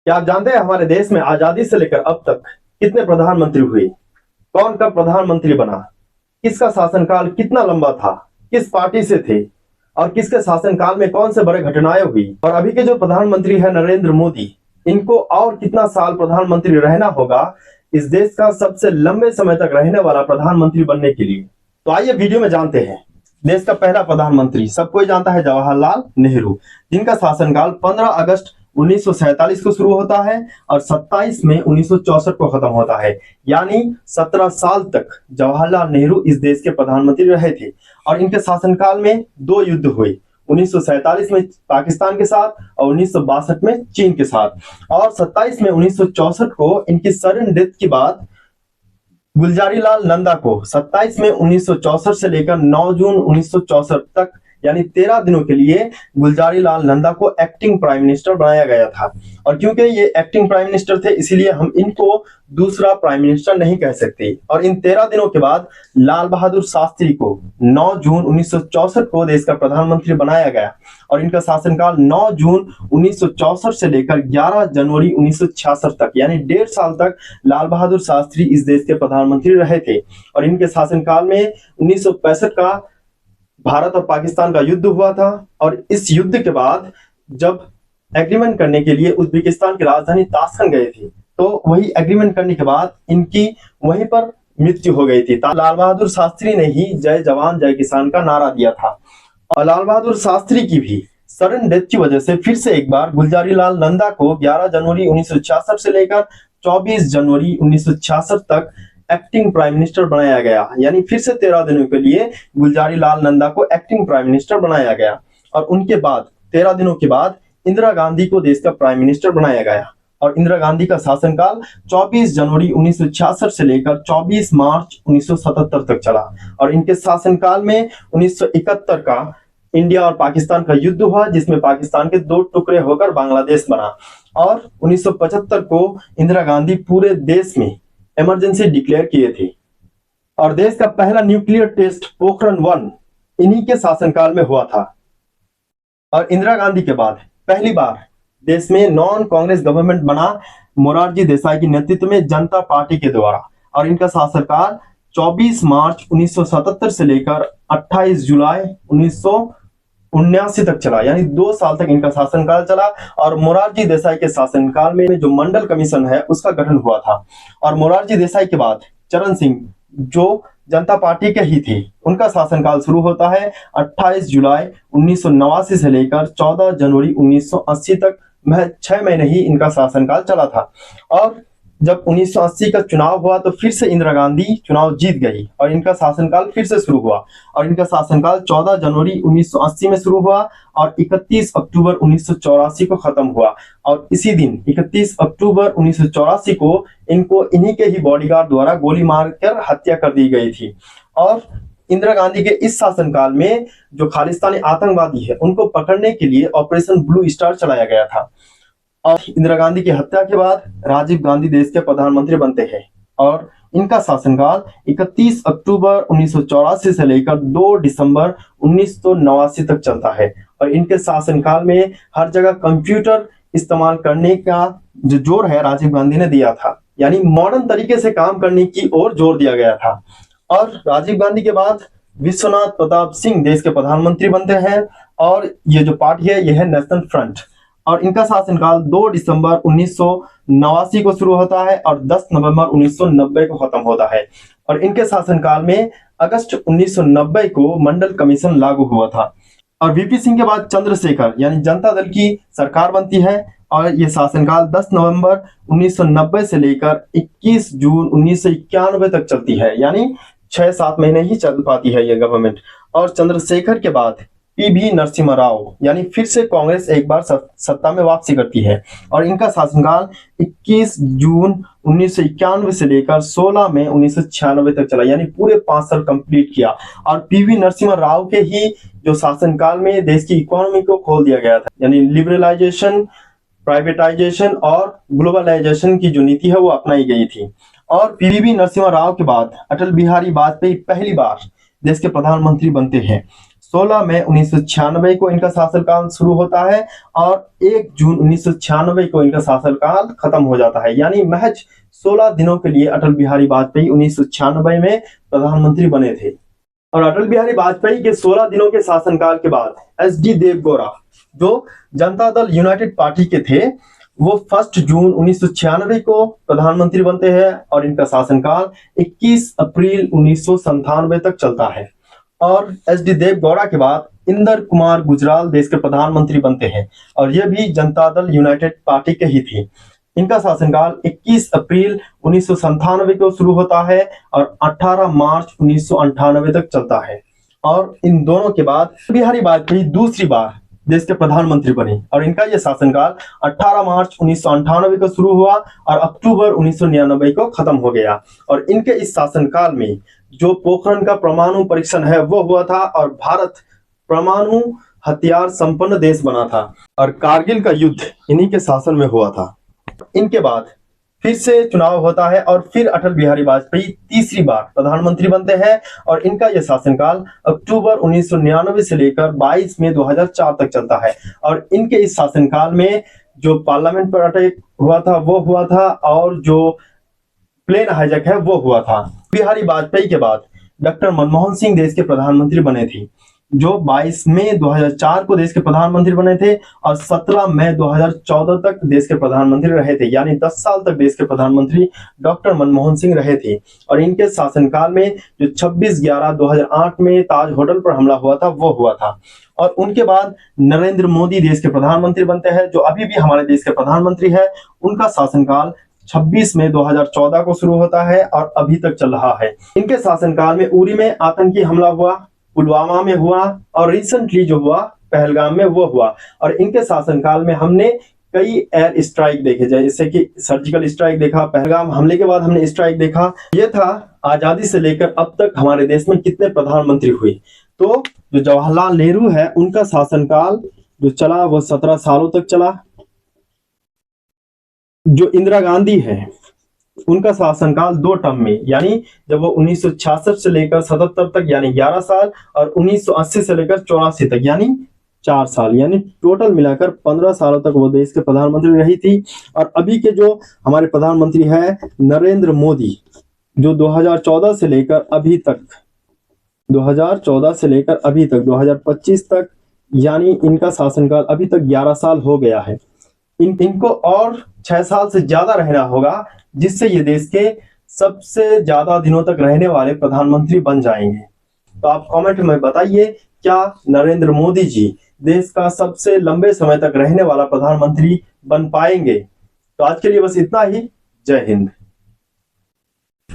क्या आप जानते हैं हमारे देश में आजादी से लेकर अब तक कितने प्रधानमंत्री हुए? कौन कब प्रधानमंत्री बना? किसका शासनकाल कितना लंबा था? किस पार्टी से थे? और किसके शासनकाल में कौन से बड़े घटनाएं हुई? और अभी के जो प्रधानमंत्री है नरेंद्र मोदी, इनको और कितना साल प्रधानमंत्री रहना होगा इस देश का सबसे लंबे समय तक रहने वाला प्रधानमंत्री बनने के लिए? तो आइए वीडियो में जानते हैं। देश का पहला प्रधानमंत्री सब कोई जानता है, जवाहरलाल नेहरू, जिनका शासनकाल 15 अगस्त 1947 को शुरू होता है और 27 मई 1964 को खत्म होता है। यानी 17 साल तक जवाहरलाल नेहरू इस देश के प्रधानमंत्री रहे थे और इनके शासनकाल में दो युद्ध हुए, 1947 में पाकिस्तान के साथ और 1962 में चीन के साथ। और 27 मई 1964 को इनकी सडन डेथ के बाद गुलजारी लाल नंदा को 27 मई 1964 से लेकर 9 जून 1964 तक यानी 13 दिनों के लिए गुलजारी लाल नंदा को एक्टिंग प्राइम मिनिस्टर बनाया गया था। और क्योंकि ये एक्टिंग प्राइम मिनिस्टर थे इसीलिए हम इनको दूसरा प्राइम मिनिस्टर नहीं कह सकते। और इन 13 दिनों के बाद लाल बहादुर शास्त्री को 9 जून 1964 को देश का प्रधानमंत्री बनाया गया और इनका शासनकाल 9 जून 1964 से लेकर 11 जनवरी 1966 तक यानी 1.5 साल तक लाल बहादुर शास्त्री इस देश के प्रधानमंत्री रहे थे। और इनके शासनकाल में 1965 का भारत और पाकिस्तान का युद्ध हुआ था और इस युद्ध के बाद जब एग्रीमेंट करने के लिए उज्बेकिस्तान की राजधानी ताशकंद गए थे तो वही एग्रीमेंट करने के बाद इनकी वहीं पर मृत्यु हो गई थी। लाल बहादुर शास्त्री ने ही जय जवान जय किसान का नारा दिया था। और लाल बहादुर शास्त्री की भी सडन डेथ की वजह से फिर से एक बार गुलजारी लाल नंदा को 11 जनवरी 1966 से लेकर 24 जनवरी 1966 तक एक्टिंग प्राइम मिनिस्टर बनाया गया। यानी फिर से 13 दिनों के लिए गुलजारी लाल नंदा को एक्टिंग प्राइम मिनिस्टर बनाया गया और उनके बाद 13 दिनों के बाद इंदिरा गांधी को देश का प्राइम मिनिस्टर बनाया गया। और इंदिरा गांधी का शासनकाल 24 जनवरी 1966 से लेकर 24 मार्च 1977 तक चला। और इनके शासनकाल में 1971 का इंडिया और पाकिस्तान का युद्ध हुआ जिसमें पाकिस्तान के दो टुकड़े होकर बांग्लादेश बना। और 1975 को इंदिरा गांधी पूरे देश में इमरजेंसी डिक्लेयर किए थे और देश का पहला न्यूक्लियर टेस्ट पोखरण 1 इन्हीं के शासनकाल में हुआ था। और इंदिरा गांधी के बाद पहली बार देश में नॉन कांग्रेस गवर्नमेंट बना मोरारजी देसाई के नेतृत्व में जनता पार्टी के द्वारा। और इनका शासनकाल 24 मार्च 1977 से लेकर 28 जुलाई 1979 तक चला, यानी 2 साल तक इनका शासनकाल चला। और मोरारजी देसाई के शासनकाल में जो मंडल कमीशन है उसका गठन हुआ था। और मोरारजी देसाई के बाद चरण सिंह जो जनता पार्टी के ही थे उनका शासनकाल शुरू होता है 28 जुलाई 1989 से लेकर 14 जनवरी 1980 तक। महज 6 महीने ही इनका शासनकाल चला था। और जब 1980 का चुनाव हुआ तो फिर से इंदिरा गांधी चुनाव जीत गई और इनका शासनकाल फिर से शुरू हुआ। और इनका शासनकाल 14 जनवरी 1980 में शुरू हुआ और 31 अक्टूबर 1984 को खत्म हुआ। और इसी दिन 31 अक्टूबर 1984 को इनको इन्हीं के ही बॉडीगार्ड द्वारा गोली मारकर हत्या कर दी गई थी। और इंदिरा गांधी के इस शासनकाल में जो खालिस्तानी आतंकवादी है उनको पकड़ने के लिए ऑपरेशन ब्लू स्टार चलाया गया था। और इंदिरा गांधी की हत्या के बाद राजीव गांधी देश के प्रधानमंत्री बनते हैं और इनका शासनकाल 31 अक्टूबर 1984 से लेकर 2 दिसंबर 1989 तक चलता है। और इनके शासनकाल में हर जगह कंप्यूटर इस्तेमाल करने का जो जोर है राजीव गांधी ने दिया था, यानी मॉडर्न तरीके से काम करने की ओर जोर दिया गया था। और राजीव गांधी के बाद विश्वनाथ प्रताप सिंह देश के प्रधानमंत्री बनते हैं और ये जो पार्टी है यह है नेशनल फ्रंट। और इनका शासनकाल 2 दिसंबर 1989 को शुरू होता है और 10 नवंबर 1990 को खत्म होता है। और इनके शासनकाल में अगस्त 1990 को मंडल कमीशन लागू हुआ था। और वीपी सिंह के बाद चंद्रशेखर यानी जनता दल की सरकार बनती है और ये शासनकाल 10 नवंबर 1990 से लेकर 21 जून 1991 तक चलती है, यानी 6-7 महीने ही चल पाती है ये गवर्नमेंट। और चंद्रशेखर के बाद पीवी नरसिम्हा राव यानी फिर से कांग्रेस एक बार सत्ता में वापसी करती है और इनका शासनकाल 21 जून 1991 से लेकर 16 मई 1996 तक चला, यानी पूरे 5 साल कंप्लीट किया। और पीवी नरसिम्हा राव के ही जो शासनकाल में देश की इकोनॉमी को खोल दिया गया था, यानी लिबरलाइजेशन, प्राइवेटाइजेशन और ग्लोबलाइजेशन की जो नीति है वो अपनाई गई थी। और पीवी नरसिम्हा राव के बाद अटल बिहारी वाजपेयी पहली बार देश के प्रधानमंत्री बनते हैं 16 मई 1996 को इनका शासनकाल शुरू होता है और 1 जून 1996 को इनका शासनकाल खत्म हो जाता है। यानी महज 16 दिनों के लिए अटल बिहारी वाजपेयी 1996 में प्रधानमंत्री बने थे। और अटल बिहारी वाजपेयी के 16 दिनों के शासनकाल के बाद एच.डी. देवगौड़ा, जो जनता दल यूनाइटेड पार्टी के थे, वो 1 जून 1996 को प्रधानमंत्री बनते हैं और इनका शासनकाल 21 अप्रैल 1997 तक चलता है। और एच.डी. देवगौड़ा के बाद इंदर कुमार गुजराल देश के प्रधानमंत्री बनते हैं और ये भी जनता दल यूनाइटेड पार्टी के ही थे। इनका शासनकाल 21 अप्रैल 1997 को शुरू होता है और 18 मार्च 1998 तक चलता है। और इन दोनों के बाद बिहारी वाजपेयी दूसरी बार देश के प्रधानमंत्री बने और इनका यह शासनकाल 18 मार्च 1998 को शुरू हुआ और अक्टूबर 1999 को खत्म हो गया। और इनके इस शासनकाल में जो पोखरण का परमाणु परीक्षण है वो हुआ था और भारत परमाणु हथियार संपन्न देश बना था और कारगिल का युद्ध इन्हीं के शासन में हुआ था। इनके बाद फिर से चुनाव होता है और फिर अटल बिहारी वाजपेयी तीसरी बार प्रधानमंत्री बनते हैं और इनका यह शासनकाल अक्टूबर 1999 से लेकर 22 मई 2004 तक चलता है। और इनके इस शासनकाल में जो पार्लियामेंट पर अटैक हुआ था वो हुआ था और जो प्लेन हाईजैक है वो हुआ था। बिहारी वाजपेयी के बाद डॉक्टर मनमोहन सिंह देश के प्रधानमंत्री बने थे, जो 22 मई 2004 को देश के प्रधानमंत्री बने थे और 17 मई 2014 तक देश के प्रधानमंत्री रहे थे। यानी 10 साल तक देश के प्रधानमंत्री डॉक्टर मनमोहन सिंह रहे थे। और इनके शासनकाल में जो 26/11/2008 में ताज होटल पर हमला हुआ था वो हुआ था। और उनके बाद नरेंद्र मोदी देश के प्रधानमंत्री बनते हैं, जो अभी भी हमारे देश के प्रधानमंत्री है। उनका शासनकाल 26 मई 2014 को शुरू होता है और अभी तक चल रहा है। इनके शासनकाल में उरी में आतंकी हमला हुआ, पुलवामा में हुआ और रिसेंटली जो हुआ पहलगाम में वो हुआ। और इनके शासनकाल में हमने कई एयर स्ट्राइक देखे, जैसे कि सर्जिकल स्ट्राइक देखा, पहलगाम हमले के बाद हमने स्ट्राइक देखा। ये था आजादी से लेकर अब तक हमारे देश में कितने प्रधानमंत्री हुए। तो जो जवाहरलाल नेहरू है उनका शासनकाल जो चला वो 17 सालों तक चला। जो इंदिरा गांधी है उनका शासनकाल 2 टर्म में, यानी जब वो 1966 से लेकर 77 तक यानी 11 साल और 1980 से लेकर 84 तक यानी 4 साल, यानी टोटल मिलाकर 15 सालों तक वो देश के प्रधानमंत्री रही थी। और अभी के जो हमारे प्रधानमंत्री है नरेंद्र मोदी, जो 2014 से लेकर अभी तक 2025 तक, यानी इनका शासनकाल अभी तक 11 साल हो गया है। इनको और 6 साल से ज्यादा रहना होगा, जिससे ये देश के सबसे ज्यादा दिनों तक रहने वाले प्रधानमंत्री बन जाएंगे। तो आप कमेंट में बताइए, क्या नरेंद्र मोदी जी देश का सबसे लंबे समय तक रहने वाला प्रधानमंत्री बन पाएंगे? तो आज के लिए बस इतना ही। जय हिंद।